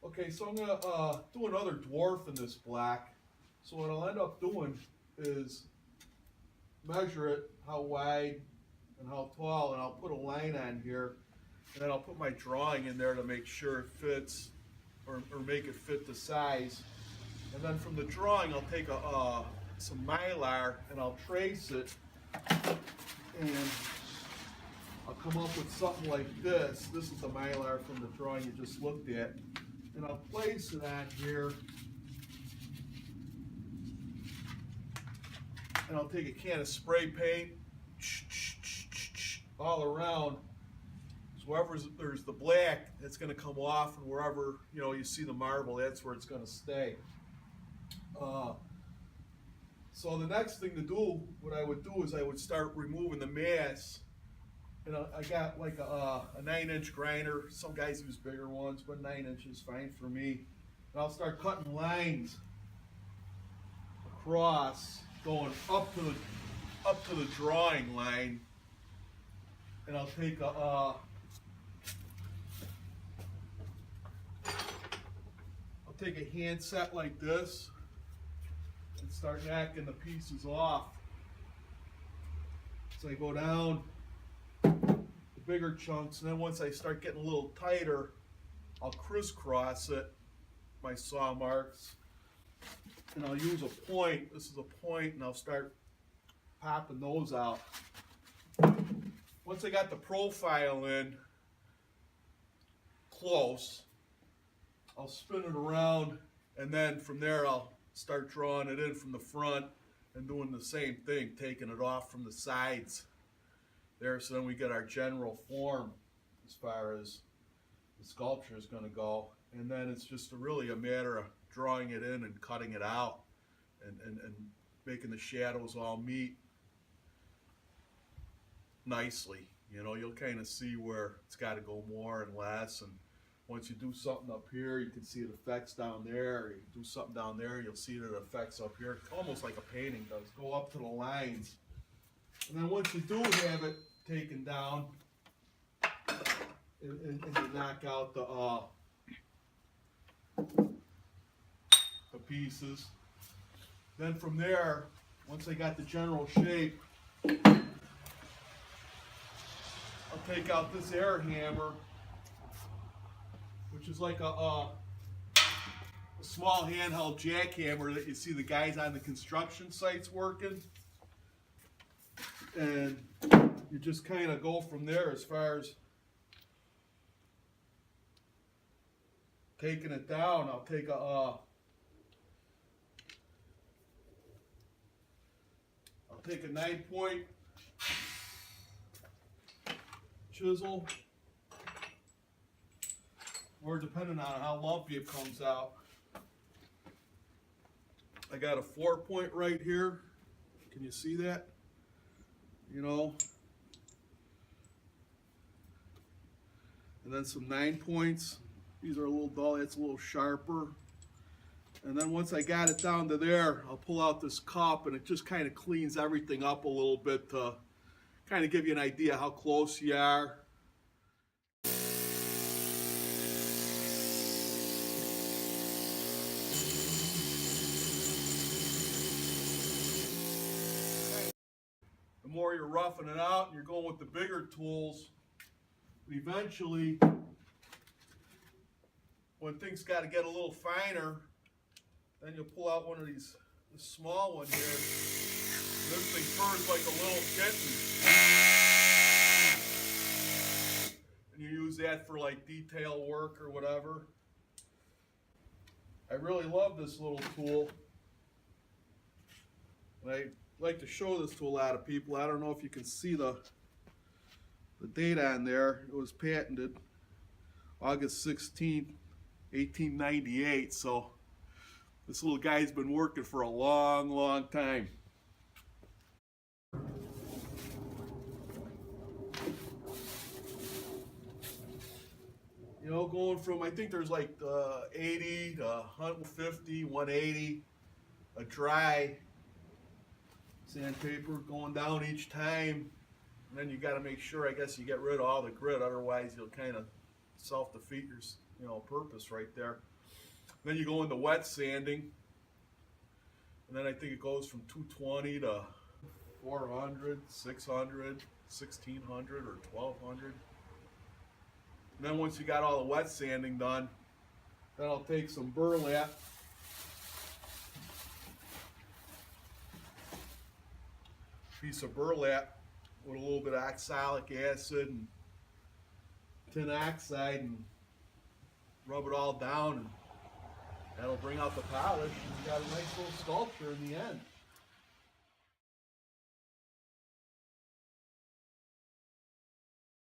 Okay, so I'm gonna do another dwarf in this black. So what I'll end up doing is measure it, how wide and how tall, and I'll put a line on here, and then I'll put my drawing in there to make sure it fits, or make it fit the size. And then from the drawing, I'll take some Mylar and I'll trace it, and I'll come up with something like this. This is the Mylar from the drawing you just looked at. And I'll place it on here. And I'll take a can of spray paint all around. So wherever there's the black, it's going to come off, and wherever you see the marble, that's where it's going to stay. So the next thing to do, what I would do is I would start removing the mass. And I got like a 9-inch grinder. Some guys use bigger ones, but 9 inches is fine for me. And I'll start cutting lines across, going up to the drawing line. And I'll take a hand set like this and start knocking the pieces off. So I go down bigger chunks, and then once I start getting a little tighter, I'll crisscross it, my saw marks, and I'll use a point. This is a point, and I'll start popping those out. Once I got the profile in close, I'll spin it around, and then from there I'll start drawing it in from the front and doing the same thing, taking it off from the sides there, so then we get our general form as far as the sculpture is going to go. And then it's just really a matter of drawing it in and cutting it out, and making the shadows all meet nicely. You'll kind of see where it's got to go more and less, and once you do something up here, you can see it affects down there. You do something down there, you'll see that it affects up here, almost like a painting does. Go up to the lines. And then once you do have it taken down, and you knock out the pieces, then from there, once I got the general shape, I'll take out this air hammer, which is like a small handheld jackhammer that you see the guys on the construction sites working. And you just kind of go from there as far as taking it down. I'll take a 9-point chisel, or depending on how lumpy it comes out. I got a 4-point right here. Can you see that? And then some 9 points. These are a little dull, it's a little sharper. And then once I got it down to there, I'll pull out this cup, and it just kind of cleans everything up a little bit to kind of give you an idea how close you are. The more you're roughing it out and you're going with the bigger tools, eventually, when things got to get a little finer, then you'll pull out one of this small one here. This thing purrs like a little kitten. And you use that for like detail work or whatever. I really love this little tool. And I like to show this to a lot of people. I don't know if you can see the date on there. It was patented August 16th, 1898. So this little guy's been working for a long, long time. Going from, I think there's like 80 to 150, 180, a dry sandpaper going down each time. And then you got to make sure, I guess, you get rid of all the grit, otherwise you'll kind of self-defeat your purpose right there. Then you go into wet sanding, and then I think it goes from 220 to 400, 600, 1600, or 1200. And then once you got all the wet sanding done, then I'll take some burlap, piece of burlap with a little bit of oxalic acid and tin oxide, and rub it all down, and that'll bring out the polish, and you got a nice little sculpture in the end.